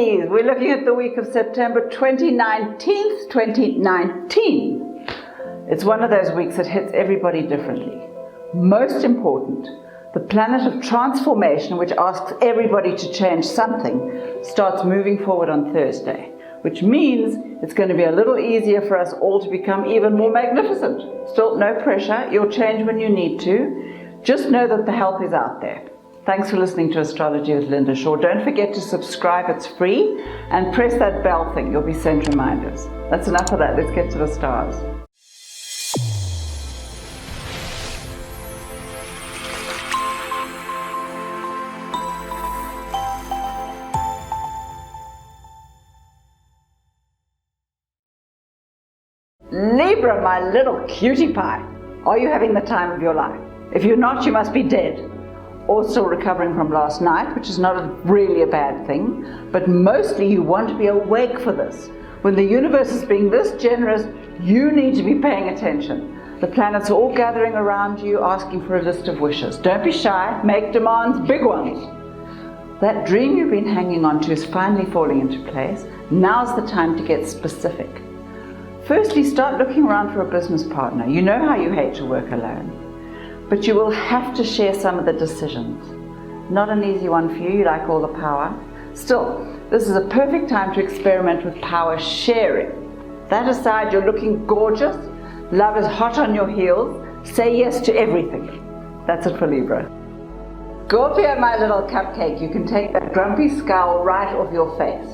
Pisces, we're looking at the week of September 2019. It's one of those weeks that hits everybody differently. Most important, the planet of transformation, which asks everybody to change something, starts moving forward on Thursday, which means it's going to be a little easier for us all to become even more magnificent. Still, no pressure. You'll change when you need to. Just know that the help is out there. Thanks for listening to Astrology with Linda Shaw. Don't forget to subscribe, it's free, and press that bell thing. You'll be sent reminders. That's enough of that. Let's get to the stars. Libra, my little cutie pie. Are you having the time of your life? If you're not, you must be dead. Or still recovering from last night, which is not really a bad thing, but mostly you want to be awake for this. When the universe is being this generous, you need to be paying attention. The planets are all gathering around you, asking for a list of wishes. Don't be shy, make demands, big ones. That dream you've been hanging on to is finally falling into place. Now's the time to get specific. Firstly, start looking around for a business partner. You know how you hate to work alone, but you will have to share some of the decisions. Not an easy one for you like all the power. Still, this is a perfect time to experiment with power sharing. That aside, you're looking gorgeous, love is hot on your heels, say yes to everything. That's it for Libra. Scorpio, my little cupcake, you can take that grumpy scowl right off your face.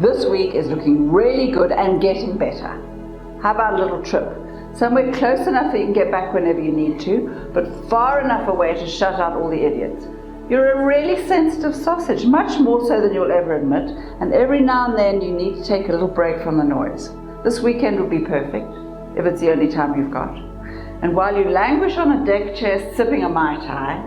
This week is looking really good and getting better. How about a little trip? Somewhere close enough that you can get back whenever you need to, but far enough away to shut out all the idiots. You're a really sensitive sausage, much more so than you'll ever admit, and every now and then you need to take a little break from the noise. This weekend will be perfect, if it's the only time you've got. And while you languish on a deck chair sipping a Mai Tai,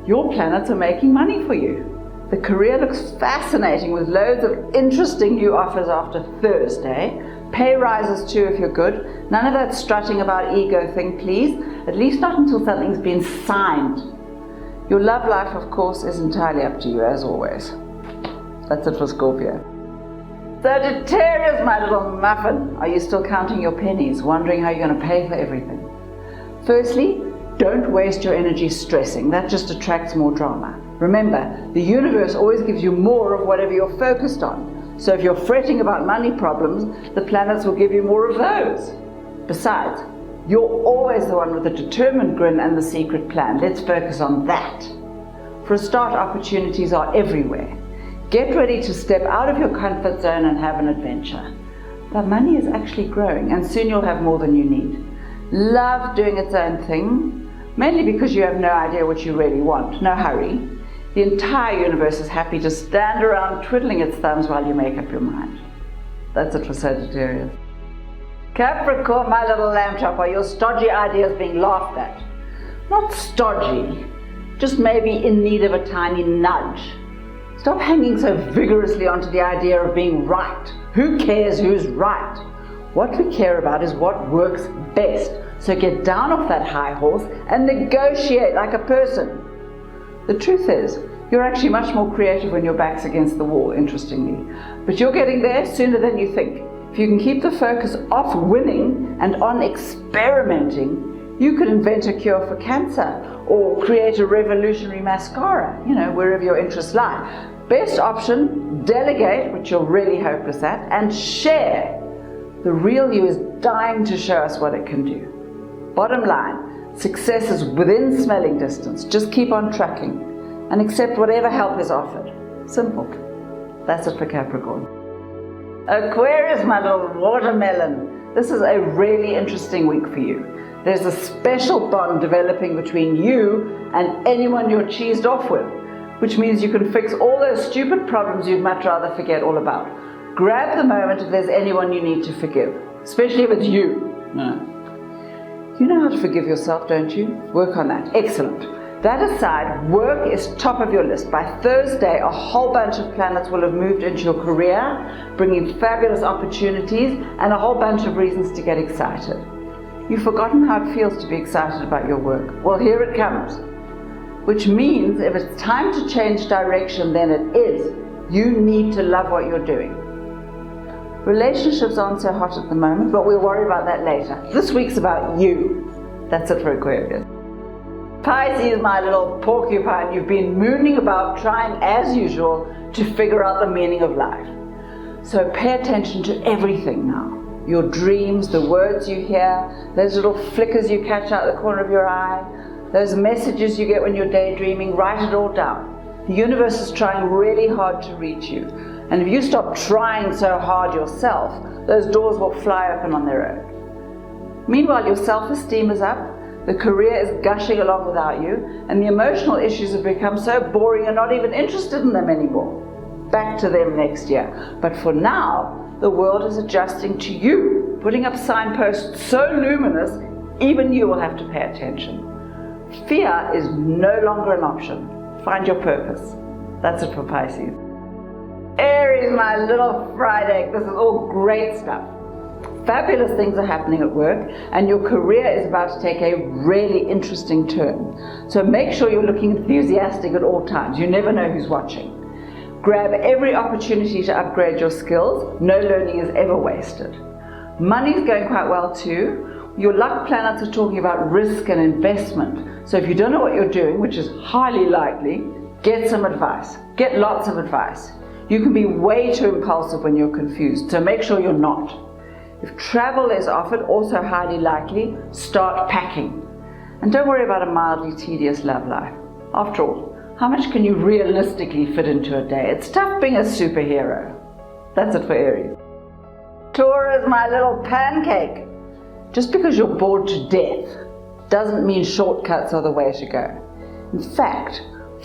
your planets are making money for you. The career looks fascinating with loads of interesting new offers after Thursday. Pay rises too if you're good. None of that strutting about ego thing, please. At least not until something's been signed. Your love life, of course, is entirely up to you, as always. That's it for Scorpio. Sagittarius, my little muffin. Are you still counting your pennies, wondering how you're going to pay for everything? Firstly, don't waste your energy stressing. That just attracts more drama. Remember, the universe always gives you more of whatever you're focused on. So if you're fretting about money problems, the planets will give you more of those. Besides, you're always the one with the determined grin and the secret plan. Let's focus on that. For a start, opportunities are everywhere. Get ready to step out of your comfort zone and have an adventure. The money is actually growing, and soon you'll have more than you need. Love doing its own thing, mainly because you have no idea what you really want. No hurry. The entire universe is happy to stand around twiddling its thumbs while you make up your mind. That's it for Sagittarius. Capricorn, my little lamb chop, are your stodgy ideas being laughed at? Not stodgy, just maybe in need of a tiny nudge. Stop hanging so vigorously onto the idea of being right. Who cares who's right? What we care about is what works best. So get down off that high horse and negotiate like a person. The truth is, you're actually much more creative when your back's against the wall, interestingly. But you're getting there sooner than you think. If you can keep the focus off winning and on experimenting, you could invent a cure for cancer or create a revolutionary mascara, wherever your interests lie. Best option, delegate, which you're really hopeless at, and share. The real you is dying to show us what it can do. Bottom line, success is within smelling distance. Just keep on trucking and accept whatever help is offered. Simple. That's it for Capricorn. Aquarius, my little watermelon. This is a really interesting week for you. There's a special bond developing between you and anyone you're cheesed off with, which means you can fix all those stupid problems you'd much rather forget all about. Grab the moment if there's anyone you need to forgive, especially if it's you. No. You know how to forgive yourself, don't you? Work on that. Excellent. That aside, work is top of your list. By Thursday, a whole bunch of planets will have moved into your career, bringing fabulous opportunities and a whole bunch of reasons to get excited. You've forgotten how it feels to be excited about your work. Well, here it comes. Which means if it's time to change direction, then it is. You need to love what you're doing. Relationships aren't so hot at the moment, but we'll worry about that later. This week's about you. That's it for Aquarius. Pisces, my little porcupine, you've been mooning about trying as usual to figure out the meaning of life. So pay attention to everything now. Your dreams, the words you hear, those little flickers you catch out the corner of your eye, those messages you get when you're daydreaming, write it all down. The universe is trying really hard to reach you. And if you stop trying so hard yourself, those doors will fly open on their own. Meanwhile, your self-esteem is up, the career is gushing along without you, and the emotional issues have become so boring you're not even interested in them anymore. Back to them next year. But for now, the world is adjusting to you, putting up signposts so luminous, even you will have to pay attention. Fear is no longer an option. Find your purpose. That's it for Pisces. Aries, my little fried egg, this is all great stuff. Fabulous things are happening at work, and your career is about to take a really interesting turn. So make sure you're looking enthusiastic at all times. You never know who's watching. Grab every opportunity to upgrade your skills. No learning is ever wasted. Money's going quite well too. Your luck planets are talking about risk and investment. So if you don't know what you're doing, which is highly likely, get some advice. Get lots of advice. You can be way too impulsive when you're confused, so make sure you're not. If travel is offered, also highly likely, start packing. And don't worry about a mildly tedious love life. After all, how much can you realistically fit into a day? It's tough being a superhero. That's it for Aries. Taurus, my little pancake. Just because you're bored to death doesn't mean shortcuts are the way to go. In fact,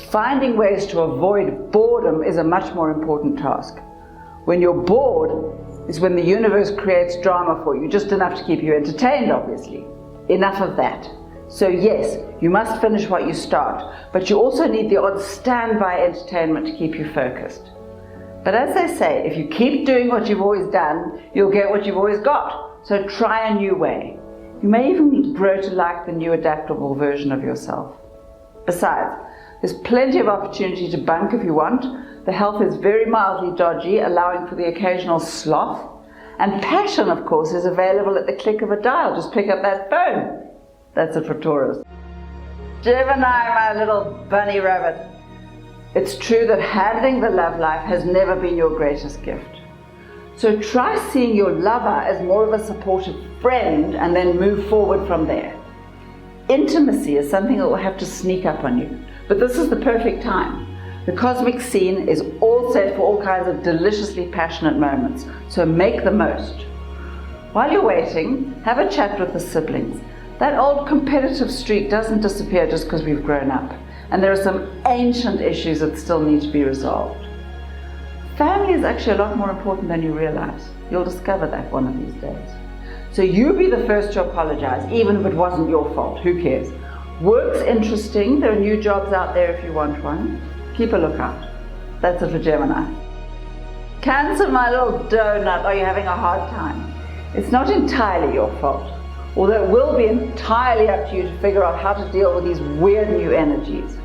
finding ways to avoid boredom is a much more important task. When you're bored is when the universe creates drama for you, just enough to keep you entertained, obviously. Enough of that. So yes, you must finish what you start, but you also need the odd standby entertainment to keep you focused. But as they say, if you keep doing what you've always done, you'll get what you've always got. So try a new way. You may even grow to like the new adaptable version of yourself. Besides, there's plenty of opportunity to bunk if you want. The health is very mildly dodgy, allowing for the occasional sloth. And passion, of course, is available at the click of a dial. Just pick up that phone. That's it for Taurus. Gemini, my little bunny rabbit. It's true that handling the love life has never been your greatest gift. So try seeing your lover as more of a supportive friend and then move forward from there. Intimacy is something that will have to sneak up on you. But this is the perfect time. The cosmic scene is all set for all kinds of deliciously passionate moments, so make the most. While you're waiting, have a chat with the siblings. That old competitive streak doesn't disappear just because we've grown up, and there are some ancient issues that still need to be resolved. Family is actually a lot more important than you realize. You'll discover that one of these days. So you be the first to apologize, even if it wasn't your fault. Who cares? Work's interesting. There are new jobs out there if you want one. Keep a lookout. That's it for Gemini. Cancer, my little donut, are you having a hard time? It's not entirely your fault, although it will be entirely up to you to figure out how to deal with these weird new energies.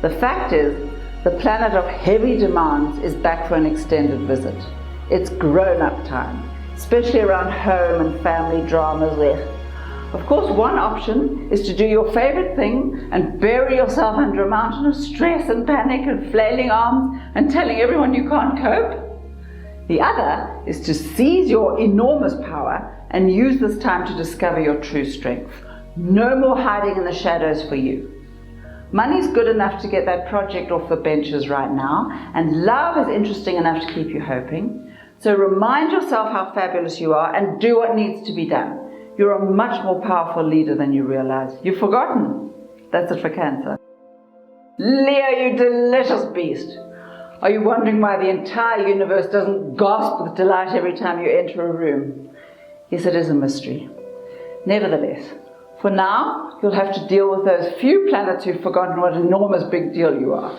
The fact is, the planet of heavy demands is back for an extended visit. It's grown-up time, especially around home and family dramas. Of course, one option is to do your favorite thing and bury yourself under a mountain of stress and panic and flailing arms and telling everyone you can't cope. The other is to seize your enormous power and use this time to discover your true strength. No more hiding in the shadows for you. Money's good enough to get that project off the benches right now, and love is interesting enough to keep you hoping. So remind yourself how fabulous you are and do what needs to be done. You're a much more powerful leader than you realize. You've forgotten. That's it for Cancer. Leo, you delicious beast. Are you wondering why the entire universe doesn't gasp with delight every time you enter a room? Yes, it is a mystery. Nevertheless, for now, you'll have to deal with those few planets who've forgotten what an enormous big deal you are.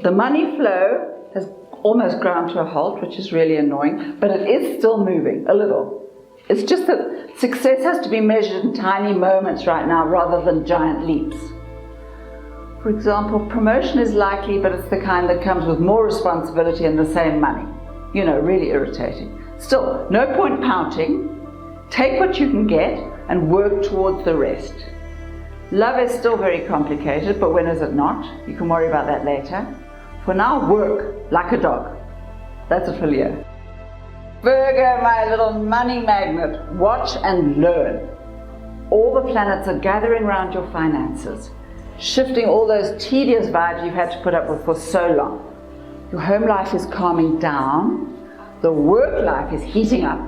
The money flow has almost ground to a halt, which is really annoying, but it is still moving, a little. It's just that success has to be measured in tiny moments right now rather than giant leaps. For example, promotion is likely, but it's the kind that comes with more responsibility and the same money. You know, really irritating. Still, no point pouting. Take what you can get and work towards the rest. Love is still very complicated, but when is it not? You can worry about that later. For now, work like a dog. That's it for Leo. Virgo, my little money magnet, watch and learn. All the planets are gathering around your finances, shifting all those tedious vibes you've had to put up with for so long. Your home life is calming down. The work life is heating up.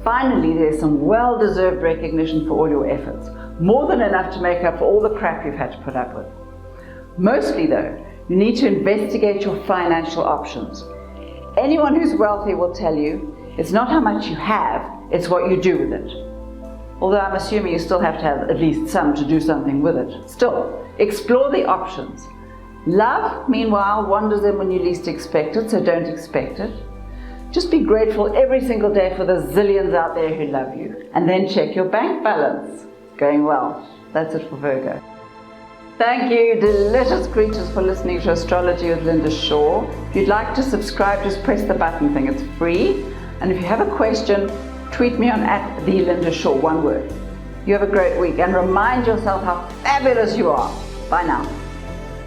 Finally, there's some well-deserved recognition for all your efforts. More than enough to make up for all the crap you've had to put up with. Mostly though, you need to investigate your financial options. Anyone who's wealthy will tell you, it's not how much you have, it's what you do with it. Although I'm assuming you still have to have at least some to do something with it. Still, explore the options. Love, meanwhile, wanders in when you least expect it, so don't expect it. Just be grateful every single day for the zillions out there who love you. And then check your bank balance. Going well. That's it for Virgo. Thank you, delicious creatures, for listening to Astrology with Linda Shaw. If you'd like to subscribe, just press the button thing. It's free. And if you have a question, tweet me on @TheLindaShaw, one word. You have a great week and remind yourself how fabulous you are. Bye now.